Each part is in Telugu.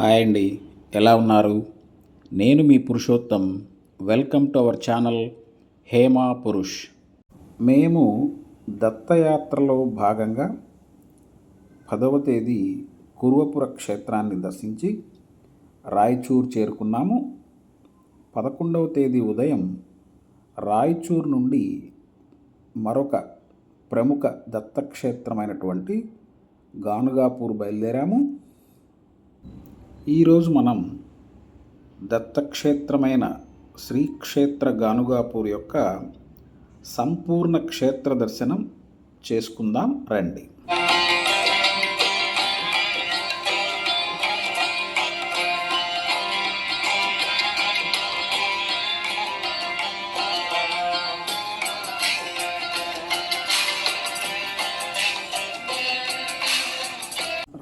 హాయ్ అండి, ఎలా ఉన్నారు? నేను మీ Purushottam. Welcome to our channel Hema Purush. మేము దత్తయాత్రలో భాగంగా 10వ తేదీ కురువపుర క్షేత్రాన్ని దర్శించి రాయచూర్ చేరుకున్నాము. 11వ తేదీ ఉదయం రాయచూర్ నుండి మరొక ప్రముఖ దత్తక్షేత్రమైనటువంటి గానుగాపూర్ బయలుదేరాము. ఈరోజు మనం దత్తక్షేత్రమైన శ్రీక్షేత్ర గానుగాపూర్ యొక్క సంపూర్ణ క్షేత్ర దర్శనం చేసుకుందాం రండి.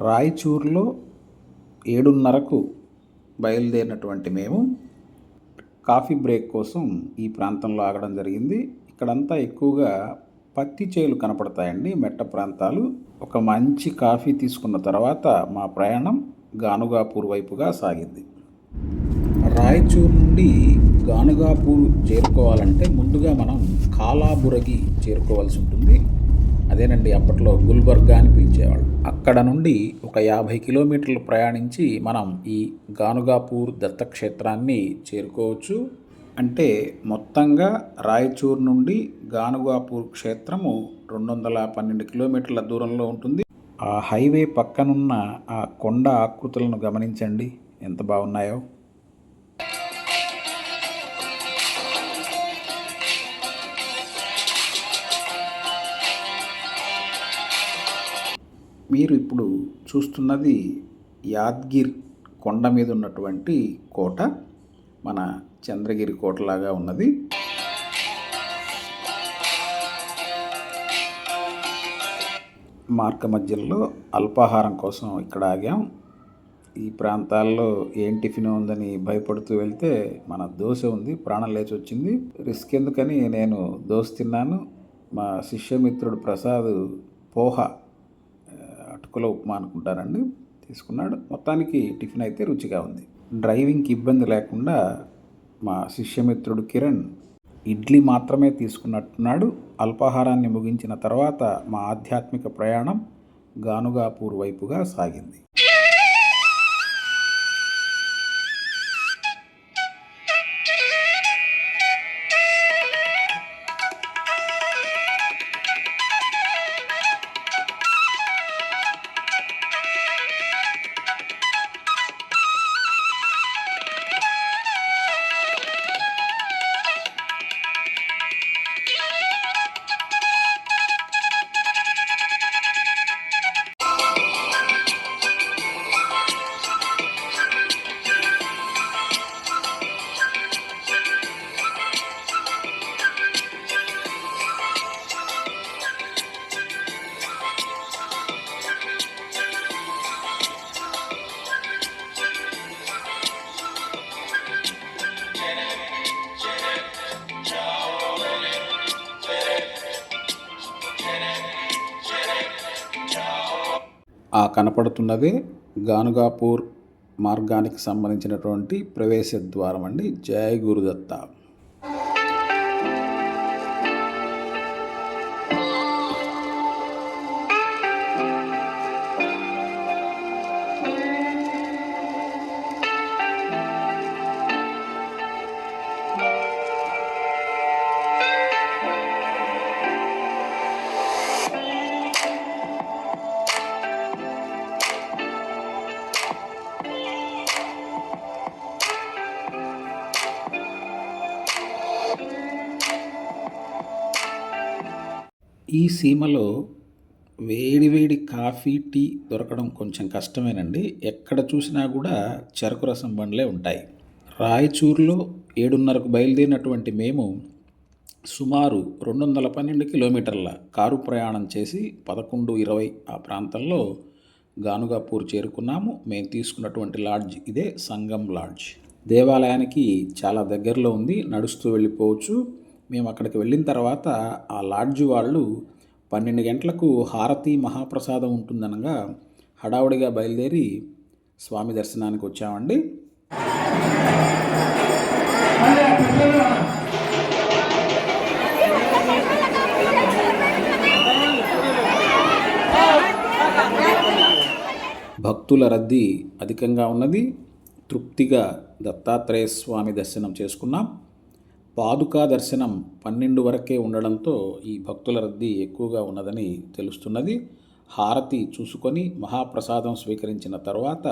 రాయచూర్లో 7:30కు బయలుదేరినటువంటి మేము కాఫీ బ్రేక్ కోసం ఈ ప్రాంతంలో ఆగడం జరిగింది. ఇక్కడంతా ఎక్కువగా పత్తి చేలు కనపడతాయండి, మెట్ట ప్రాంతాలు. ఒక మంచి కాఫీ తీసుకున్న తర్వాత మా ప్రయాణం గానుగాపూర్ వైపుగా సాగింది. రాయచూర్ నుండి గానుగాపూర్ చేరుకోవాలంటే ముందుగా మనం కాలాబురగి చేరుకోవాల్సి ఉంటుంది. అదేనండి అప్పట్లో గుల్బర్గా అని పిలిచేవాళ్ళు. అక్కడ నుండి ఒక 50 కిలోమీటర్లు ప్రయాణించి మనం ఈ గానుగాపూర్ దత్తక్షేత్రాన్ని చేరుకోవచ్చు. అంటే మొత్తంగా రాయచూర్ నుండి గానుగాపూర్ క్షేత్రము 212 కిలోమీటర్ల దూరంలో ఉంటుంది. ఆ హైవే పక్కనున్న ఆ కొండ ఆకృతులను గమనించండి, ఎంత బాగున్నాయో. మీరు ఇప్పుడు చూస్తున్నది యాద్గిర్ కొండ మీద ఉన్నటువంటి కోట. మన చంద్రగిరి కోటలాగా ఉన్నది. మార్గ మధ్యలో అల్పాహారం కోసం ఇక్కడ ఆగాం. ఈ ప్రాంతాల్లో ఏం టిఫిన్ ఉందని భయపడుతూ వెళ్తే మన దోశ ఉంది, ప్రాణం లేచి వచ్చింది. రిస్క్ ఎందుకని నేను దోశ తిన్నాను. మా శిష్యమిత్రుడు ప్రసాద్ పోహా, అటుకుల ఉప్మా అనుకుంటారండి, తీసుకున్నాడు. మొత్తానికి టిఫిన్ అయితే రుచిగా ఉంది. డ్రైవింగ్కి ఇబ్బంది లేకుండా మా శిష్యమిత్రుడు కిరణ్ ఇడ్లీ మాత్రమే తీసుకున్నట్టున్నాడు. అల్పాహారాన్ని ముగించిన తర్వాత మా ఆధ్యాత్మిక ప్రయాణం గానుగాపూర్ వైపుగా సాగింది. ఆ కనపడుతున్నదే గానుగాపూర్ మార్గానికి సంబంధించినటువంటి ప్రవేశ ద్వారం అండి. జై గురుదత్త. ఈ సీమలో వేడివేడి కాఫీ, టీ దొరకడం కొంచెం కష్టమేనండి. ఎక్కడ చూసినా కూడా చెరకు రసం బండ్లే ఉంటాయి. రాయచూర్లో 7:30కు బయలుదేరినటువంటి మేము సుమారు 212 కిలోమీటర్ల కారు ప్రయాణం చేసి 11:20 ఆ ప్రాంతంలో గానుగాపూర్ చేరుకున్నాము. మేము తీసుకున్నటువంటి లాడ్జ్ ఇదే, సంగం లాడ్జ్. దేవాలయానికి చాలా దగ్గరలో ఉంది, నడుస్తూ వెళ్ళిపోవచ్చు. మేము అక్కడికి వెళ్ళిన తర్వాత ఆ లాడ్జ్ వాళ్ళు 12 గంటలకు హారతి మహాప్రసాదం ఉంటుందనగా హడావుడిగా బయలుదేరి స్వామి దర్శనానికి వచ్చామండి. భక్తుల రద్దీ అధికంగా ఉన్నది. తృప్తిగా దత్తాత్రేయ స్వామి దర్శనం చేసుకున్నాం. పాదుకా దర్శనం 12 వరకే ఉండడంతో ఈ భక్తుల రద్దీ ఎక్కువగా ఉన్నదని తెలుస్తున్నది. హారతి చూసుకొని మహాప్రసాదం స్వీకరించిన తర్వాత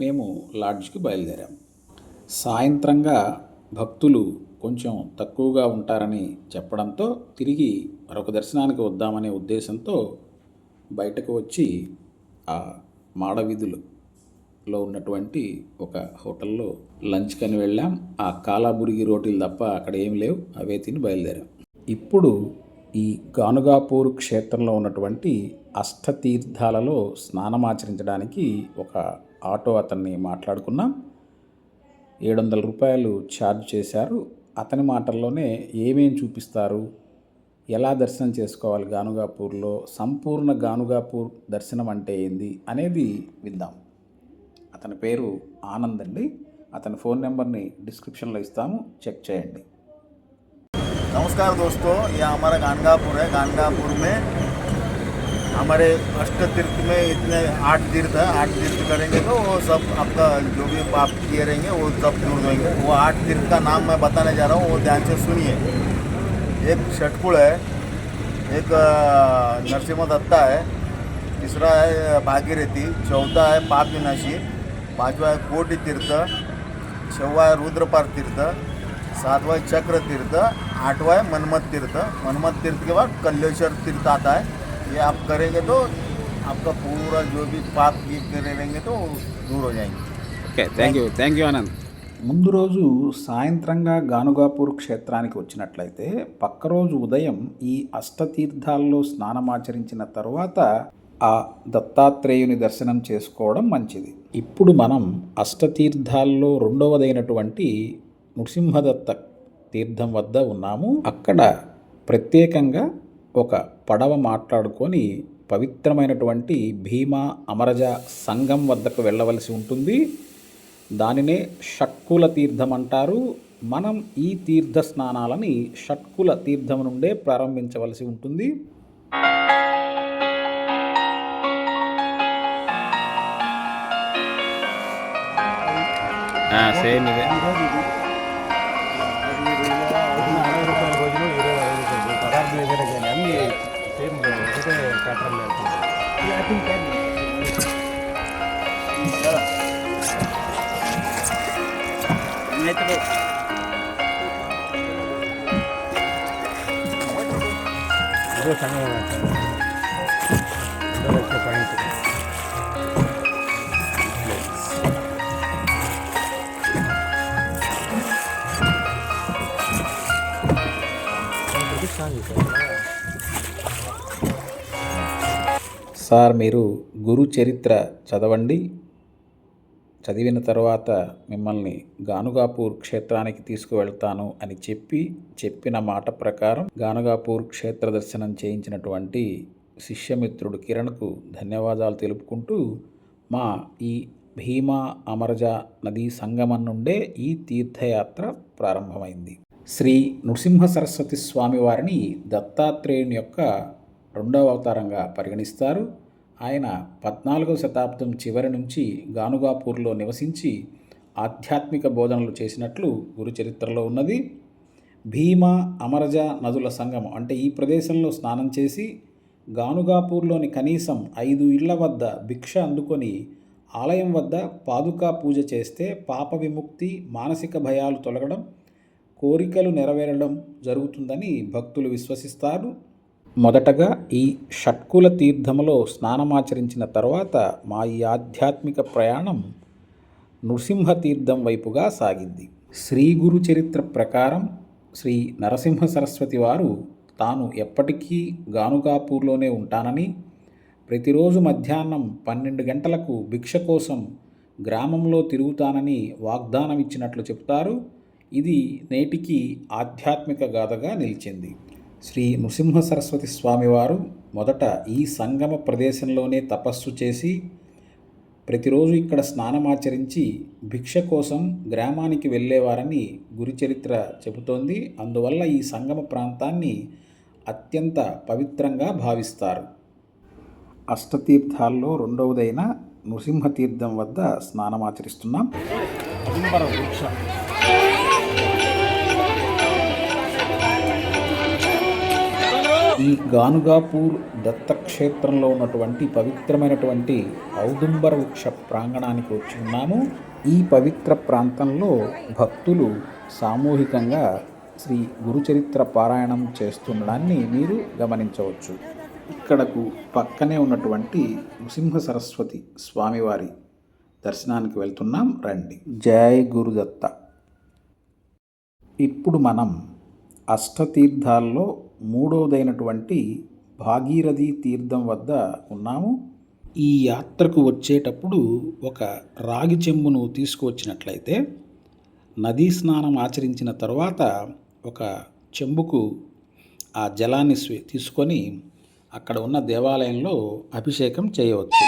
మేము లాడ్జ్కి బయలుదేరాం. సాయంత్రంగా భక్తులు కొంచెం తక్కువగా ఉంటారని చెప్పడంతో తిరిగి మరొక దర్శనానికి వద్దామనే ఉద్దేశంతో బయటకు వచ్చి ఆ మాడవీధులలో ఉన్నటువంటి ఒక హోటల్లో లంచ్కి అని వెళ్ళాం. ఆ కాలాబురిగి రోటీలు తప్ప అక్కడ ఏం లేవు, అవే తిని బయలుదేరాం. ఇప్పుడు ఈ గానుగాపూర్ క్షేత్రంలో ఉన్నటువంటి అష్టతీర్థాలలో స్నానమాచరించడానికి ఒక ఆటో అతన్ని మాట్లాడుకున్నాం. 700 రూపాయలు ఛార్జ్ చేశారు. అతని మాటల్లోనే ఏమేం చూపిస్తారు, ఎలా దర్శనం చేసుకోవాలి గానుగాపూర్లో, సంపూర్ణ గానుగాపూర్ దర్శనం అంటే ఏంది అనేది విందాం. అతని పేరు ఆనంద్ అండి. అతని ఫోన్ నెంబర్ని డిస్క్రిప్షన్లో ఇస్తాము, చెక్ చేయండి. नमस्कार दोस्तों, यह हमारा गानगापुर है। गानगापुर में हमारे अष्ट तीर्थ में इतने 8 तीर्थ है। 8 तीर्थ करेंगे तो वो सब आपका जो भी पाप किए रहेंगे वो सब दूर होंगे। वो 8 तीर्थ का नाम मैं बताने जा रहा हूँ, वो ध्यान से सुनिए। एक षटकुल है, एक नरसिंह दत्ता है, तीसरा है भागीरथी, चौथा है पाप विनाशी, पाँचवा है कोटि तीर्थ, छवा है रुद्रपार तीर्थ, सातवां है चक्र तीर्थ, आठवां है मनमत तीर्थ। मनमत तीर्थ के बाद कल्लेश्वर तीर्थ आता है। ये आप करेंगे तो आपका पूरा जो भी पाप ये करे रहेंगे तो दूर हो जाएंगे। Okay, thank you Anand. ముందు రోజు సాయంత్రంగా గానుగాపూర్ క్షేత్రానికి వచ్చినట్లయితే పక్క రోజు ఉదయం ఈ అష్టతీర్థాల్లో స్నానమాచరించిన తర్వాత ఆ దత్తాత్రేయుని దర్శనం చేసుకోవడం మంచిది. ఇప్పుడు మనం అష్టతీర్థాల్లో రెండవదైనటువంటి నృసింహదత్త తీర్థం వద్ద ఉన్నాము. అక్కడ ప్రత్యేకంగా ఒక పడవ మాట్లాడుకొని పవిత్రమైనటువంటి భీమా అమరజ సంగం వద్దకు వెళ్ళవలసి ఉంటుంది. దానినే షట్కుల తీర్థం అంటారు. మనం ఈ తీర్థ స్నానాలని షట్కుల తీర్థం నుండే ప్రారంభించవలసి ఉంటుంది. సేమ్ ఇదే. సార్, మీరు గురు చరిత్ర చదవండి. చదివిన తర్వాత మిమ్మల్ని గానుగాపూర్ క్షేత్రానికి తీసుకువెళ్తాను అని చెప్పిన మాట ప్రకారం గానుగాపూర్ క్షేత్ర దర్శనం చేయించినటువంటి శిష్యమిత్రుడు కిరణ్కు ధన్యవాదాలు తెలుపుకుంటూ మా ఈ భీమా అమరజ నదీ సంగమం నుండే ఈ తీర్థయాత్ర ప్రారంభమైంది. శ్రీ నృసింహ సరస్వతి స్వామివారిని దత్తాత్రేయుని యొక్క రెండవ అవతారంగా పరిగణిస్తారు. ఆయన 14వ శతాబ్దం చివరి నుంచి గానుగాపూర్లో నివసించి ఆధ్యాత్మిక బోధనలు చేసినట్లు గురుచరిత్రలో ఉన్నది. భీమా అమరజ నదుల సంగమం అంటే ఈ ప్రదేశంలో స్నానం చేసి గానుగాపూర్లోని కనీసం 5 ఇళ్ల వద్ద భిక్ష అందుకొని ఆలయం వద్ద పాదుకా పూజ చేస్తే పాప విముక్తి, మానసిక భయాలు తొలగడం, కోరికలు నెరవేరడం జరుగుతుందని భక్తులు విశ్వసిస్తారు. మొదటగా ఈ షట్కుల తీర్థములో స్నానమాచరించిన తర్వాత మా ఈ ఆధ్యాత్మిక ప్రయాణం నృసింహ తీర్థం వైపుగా సాగింది. శ్రీ గురు చరిత్ర ప్రకారం శ్రీ నరసింహ సరస్వతి వారు తాను ఎప్పటికీ గానుగాపూర్లోనే ఉంటానని, ప్రతిరోజు మధ్యాహ్నం 12 గంటలకు భిక్ష కోసం గ్రామంలో తిరుగుతానని వాగ్దానం ఇచ్చినట్లు చెప్తారు. ఇది నేటికి ఆధ్యాత్మిక గాథగా నిలిచింది. శ్రీ నృసింహ సరస్వతి స్వామివారు మొదట ఈ సంగమ ప్రదేశంలోనే తపస్సు చేసి ప్రతిరోజు ఇక్కడ స్నానమాచరించి భిక్ష కోసం గ్రామానికి వెళ్ళేవారని గురుచరిత్ర చెబుతోంది. అందువల్ల ఈ సంగమ ప్రాంతాన్ని అత్యంత పవిత్రంగా భావిస్తారు. అష్టతీర్థాల్లో రెండవదైన నృసింహతీర్థం వద్ద స్నానమాచరిస్తున్నాం. ఈ గానుగాపూర్ దత్తక్షేత్రంలో ఉన్నటువంటి పవిత్రమైనటువంటి ఔదుంబర వృక్ష ప్రాంగణానికి వచ్చి ఉన్నాము. ఈ పవిత్ర ప్రాంతంలో భక్తులు సామూహికంగా శ్రీ గురుచరిత్ర పారాయణం చేస్తుండడాన్ని మీరు గమనించవచ్చు. ఇక్కడకు పక్కనే ఉన్నటువంటి నృసింహ సరస్వతి స్వామివారి దర్శనానికి వెళ్తున్నాం. రండి. జై గురుదత్త. ఇప్పుడు మనం అష్టతీర్థాల్లో మూడవదైనటువంటి భాగీరథి తీర్థం వద్ద ఉన్నాము. ఈ యాత్రకు వచ్చేటప్పుడు ఒక రాగి చెంబును తీసుకువచ్చినట్లయితే నదీ స్నానం ఆచరించిన తర్వాత ఒక చెంబుకు ఆ జలాన్ని తీసుకొని అక్కడ ఉన్న దేవాలయంలో అభిషేకం చేయవచ్చు.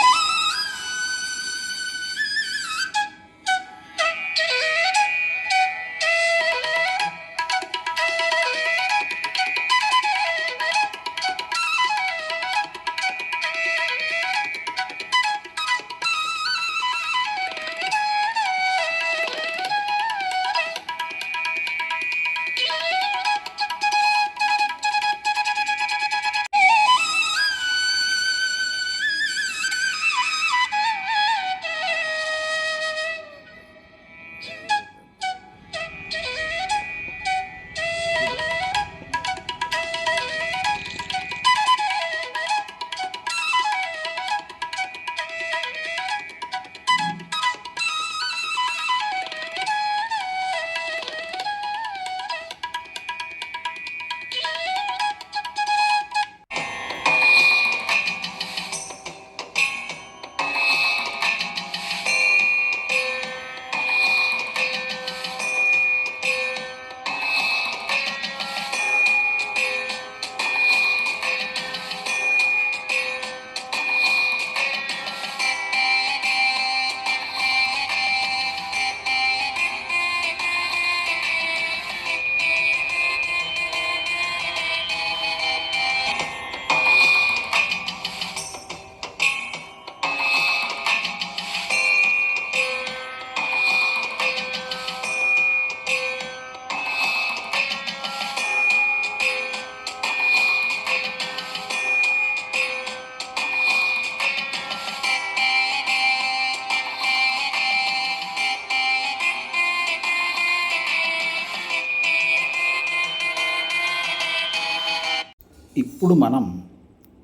ఇప్పుడు మనం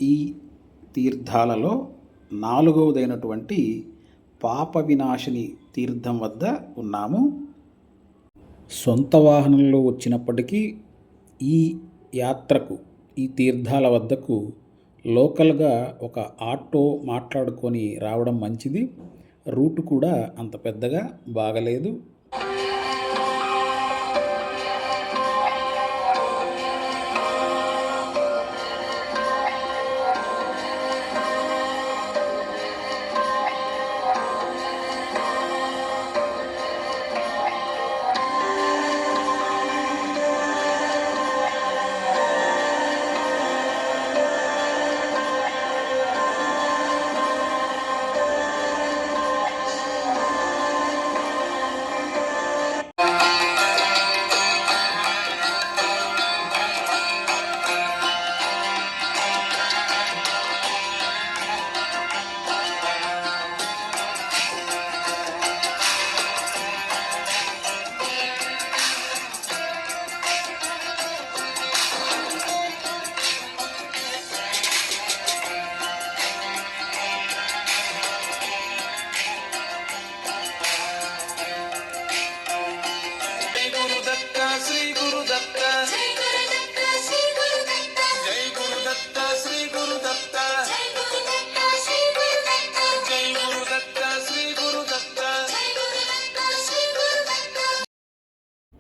ఈ తీర్థాలలో నాలుగవదైనటువంటి పాప వినాశిని తీర్థం వద్ద ఉన్నాము. సొంత వాహనంలో వచ్చినప్పటికీ ఈ యాత్రకు ఈ తీర్థాల వద్దకు లోకల్గా ఒక ఆటో మాట్లాడుకొని రావడం మంచిది. రూట్ కూడా అంత పెద్దగా బాగలేదు.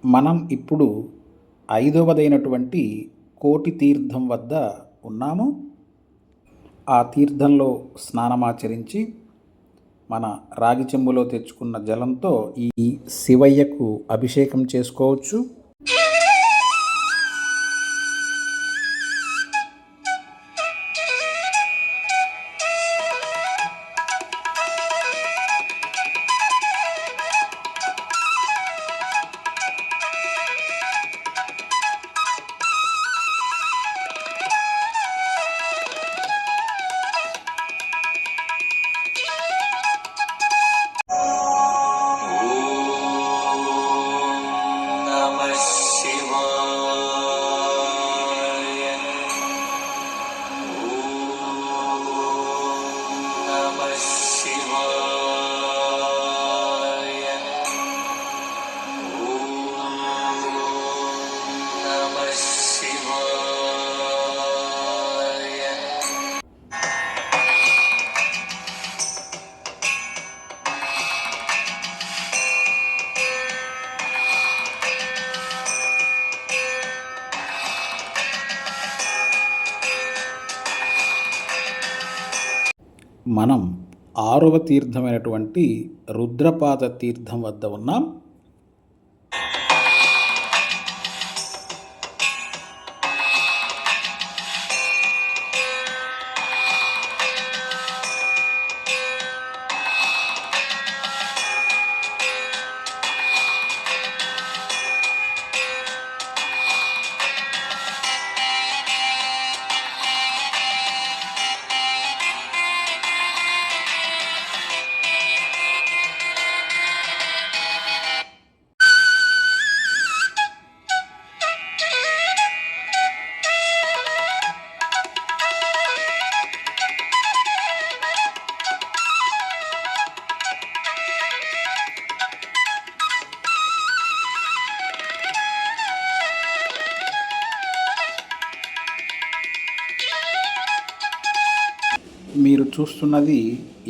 మనం ఇప్పుడు ఐదవదైనటువంటి కోటి తీర్థం వద్ద ఉన్నాము. ఆ తీర్థంలో స్నానమాచరించి మన రాగి చెంబులో తెచ్చుకున్న జలంతో ఈ శివయ్యకు అభిషేకం చేసుకోవచ్చు. మనం 6వ తీర్థమైనటువంటి రుద్రపాద తీర్థం వద్ద ఉన్నాం. మీరు చూస్తున్నది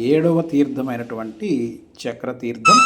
7వ తీర్థమైనటువంటి చక్రతీర్థం.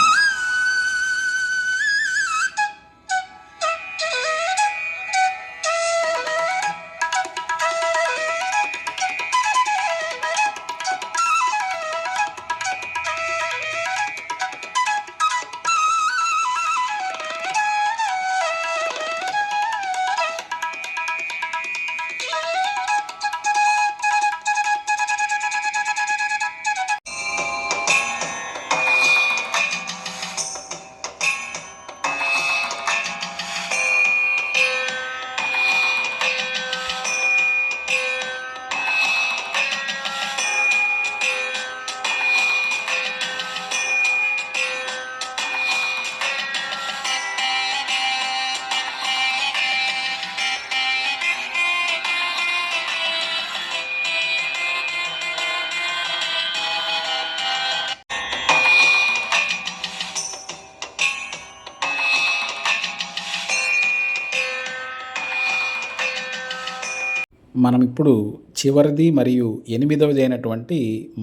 మనం ఇప్పుడు చివరిది మరియు 8వది అయినటువంటి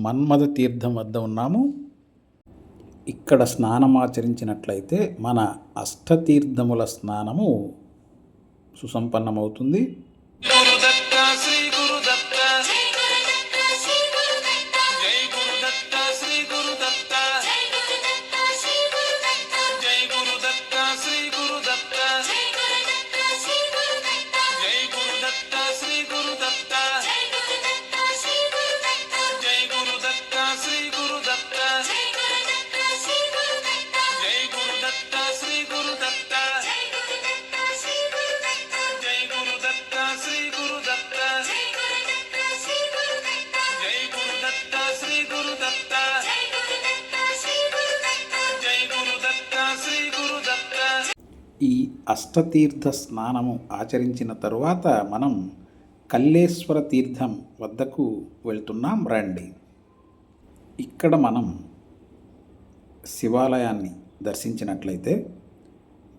మన్మథ తీర్థం వద్ద ఉన్నాము. ఇక్కడ స్నానం ఆచరించినట్లయితే మన అష్టతీర్థముల స్నానము సుసంపన్నమవుతుంది. గురుదత్త శ్రీ గురుదత్త జై గురుదత్త శ్రీ గురుదత్త జై గురుదత్త శ్రీ గురుదత్త జై గురుదత్త శ్రీ గురుదత్త జై గురుదత్త శ్రీ గురుదత్త జై గురుదత్త శ్రీ గురుదత్త జై గురుదత్త శ్రీ గురుదత్త జై గురుదత్త శ్రీ గురుదత్త జై గురుదత్త శ్రీ గురుదత్త జై గురుదత్త శ్రీ గురుదత్త జై గురుదత్త శ్రీ గురుదత్త జై గురుదత్త శ్రీ గురుదత్త జై గురుదత్త శ్రీ గురుదత్త జై గురుదత్త శ్రీ గురుదత్త జై గురుదత్త శ్రీ గురుదత్త జై గురుదత్త శ్రీ గురుదత్త జై గురుదత్త శ్రీ గురుదత్త. ఈ అష్టతీర్థ స్నానము ఆచరించిన తరువాత మనం కల్లేశ్వర తీర్థం వద్దకు వెళ్తున్నాం. రండి. ఇక్కడ మనం శివాలయాన్ని దర్శించినట్లయితే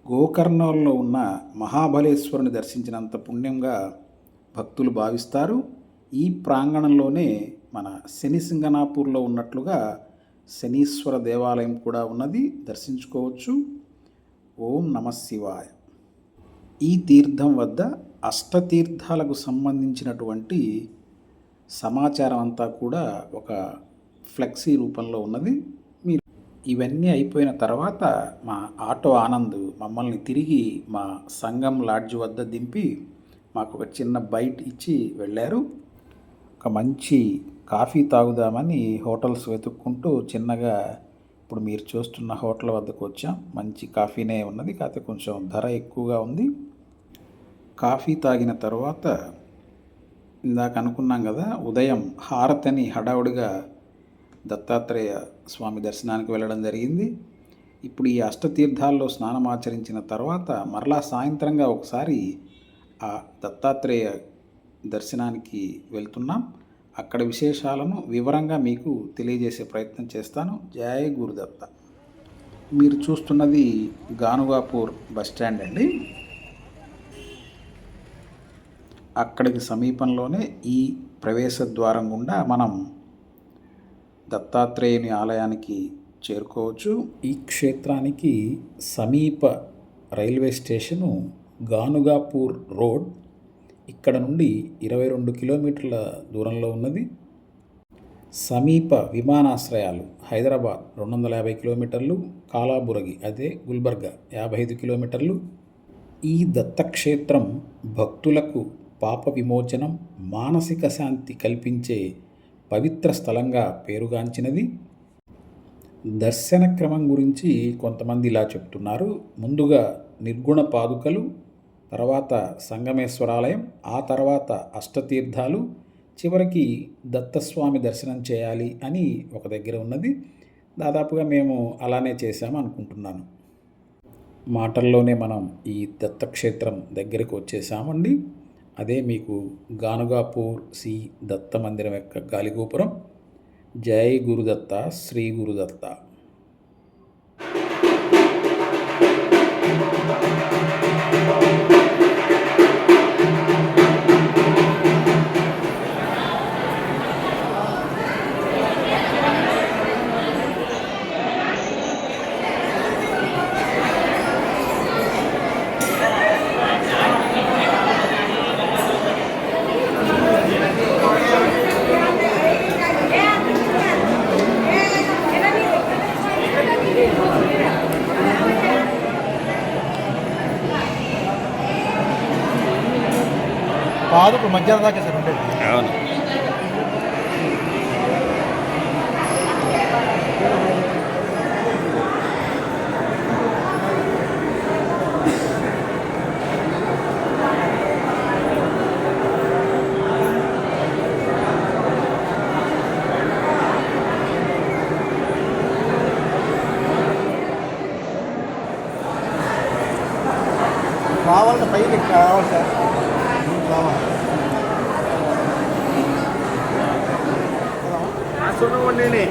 గోకర్ణంలో ఉన్న మహాబలేశ్వరుని దర్శించినంత పుణ్యంగా భక్తులు భావిస్తారు. ఈ ప్రాంగణంలోనే మన శనిసింగనాపూర్లో ఉన్నట్లుగా శనీశ్వర దేవాలయం కూడా ఉన్నది, దర్శించుకోవచ్చు. ఓం నమః శివాయ. ఈ తీర్థం వద్ద అష్టతీర్థాలకు సంబంధించినటువంటి సమాచారం అంతా కూడా ఒక ఫ్లెక్సీ రూపంలో ఉన్నది. ఇవన్నీ అయిపోయిన తర్వాత మా ఆటో ఆనంద్ మమ్మల్ని తిరిగి మా సంగం లాడ్జ్ వద్ద దింపి మాకు ఒక చిన్న బైట్ ఇచ్చి వెళ్ళారు. ఒక మంచి కాఫీ తాగుదామని హోటల్స్ వెతుక్కుంటూ చిన్నగా ఇప్పుడు మీరు చూస్తున్న హోటల్ వద్దకు వచ్చాం. మంచి కాఫీనే ఉన్నది, కాకపోతే కొంచెం ధర ఎక్కువగా ఉంది. కాఫీ తాగిన తర్వాత ఇందాక అనుకున్నాం కదా, ఉదయం హారతని హడావుడిగా దత్తాత్రేయ స్వామి దర్శనానికి వెళ్ళడం జరిగింది. ఇప్పుడు ఈ అష్టతీర్థాల్లో స్నానం ఆచరించిన తర్వాత మరలా సాయంత్రంగా ఒకసారి ఆ దత్తాత్రేయ దర్శనానికి వెళ్తున్నాం. అక్కడ విశేషాలను వివరంగా మీకు తెలియజేసే ప్రయత్నం చేస్తాను. జై గురుదత్త. మీరు చూస్తున్నది గానుగాపూర్ బస్టాండ్ అండి. అక్కడికి సమీపంలోనే ఈ ప్రవేశ ద్వారం గుండా మనం దత్తాత్రేయుని ఆలయానికి చేరుకోవచ్చు. ఈ క్షేత్రానికి సమీప రైల్వే స్టేషను గానుగాపూర్ రోడ్. ఇక్కడ నుండి 22 కిలోమీటర్ల దూరంలో ఉన్నది. సమీప విమానాశ్రయాలు హైదరాబాద్ 250 కిలోమీటర్లు, కాలాబురగి అదే గుల్బర్గా 55 కిలోమీటర్లు. ఈ దత్తక్షేత్రం భక్తులకు పాప విమోచనం, మానసిక శాంతి కల్పించే పవిత్ర స్థలంగా పేరుగాంచినది. దర్శన క్రమం గురించి కొంతమంది ఇలా చెప్తున్నారు. ముందుగా నిర్గుణ పాదుకలు, తర్వాత సంగమేశ్వరాలయం, ఆ తర్వాత అష్టతీర్థాలు, చివరికి దత్తస్వామి దర్శనం చేయాలి అని ఒక దగ్గర ఉన్నది. దాదాపుగా మేము అలానే చేశాము అనుకుంటున్నాను. మాటల్లోనే మనం ఈ దత్తక్షేత్రం దగ్గరికి వచ్చేసామండి. అదే మీకు గానుగాపూర్ శ్రీ దత్త మందిరం యొక్క గాలిగోపురం. జై గురుదత్త, శ్రీ గురుదత్త. కాదు ఇప్పుడు మధ్యాహ్నం దాకా సార్ ఉండేది. అవును. రావాలంటే పైకి రావాలి సార్, రావాలి. నేనే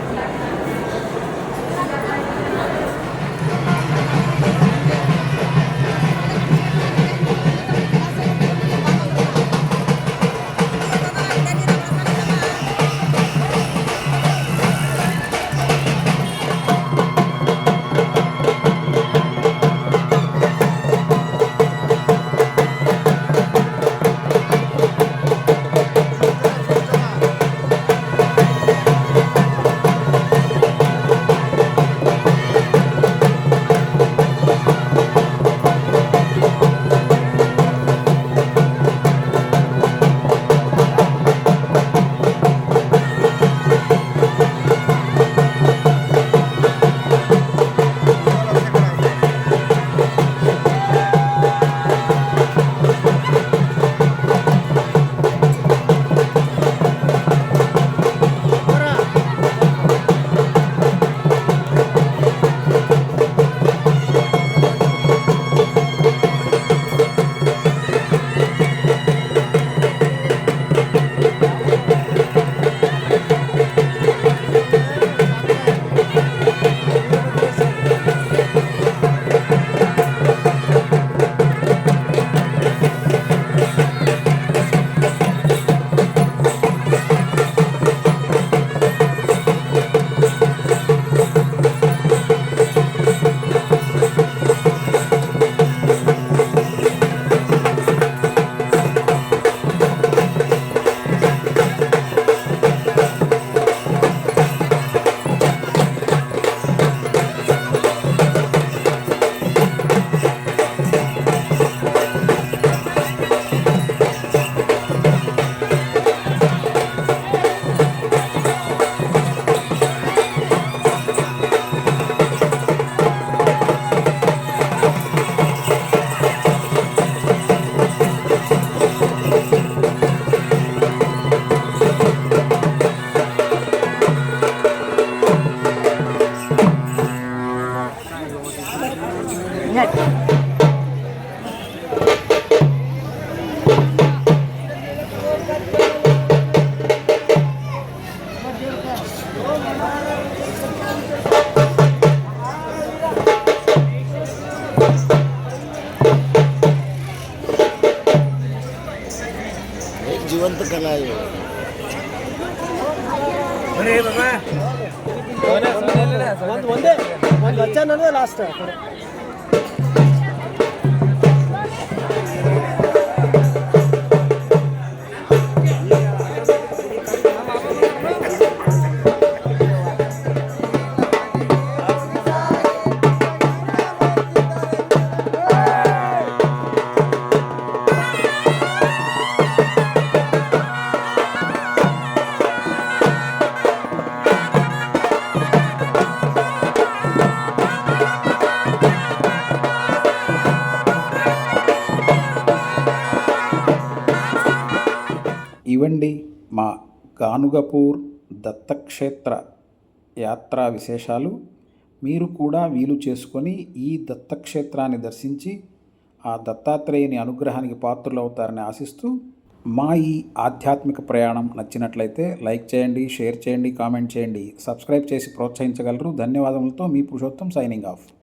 जिवंत कला आहे. ಒಂದು ವಚನ ಲಾಸ್ಟ್ ఇవండి మా గానుగపూర్ దత్తక్షేత్ర యాత్రా విశేషాలు. మీరు కూడా వీలు చేసుకొని ఈ దత్తక్షేత్రాన్ని దర్శించి ఆ దత్తాత్రేయుని అనుగ్రహానికి పాత్రులవుతారని ఆశిస్తూ, మా ఈ ఆధ్యాత్మిక ప్రయాణం నచ్చినట్లయితే లైక్ చేయండి, షేర్ చేయండి, కామెంట్ చేయండి, సబ్స్క్రైబ్ చేసి ప్రోత్సహించగలరు. ధన్యవాదములతో మీ పురుషోత్తం సైనింగ్ ఆఫ్.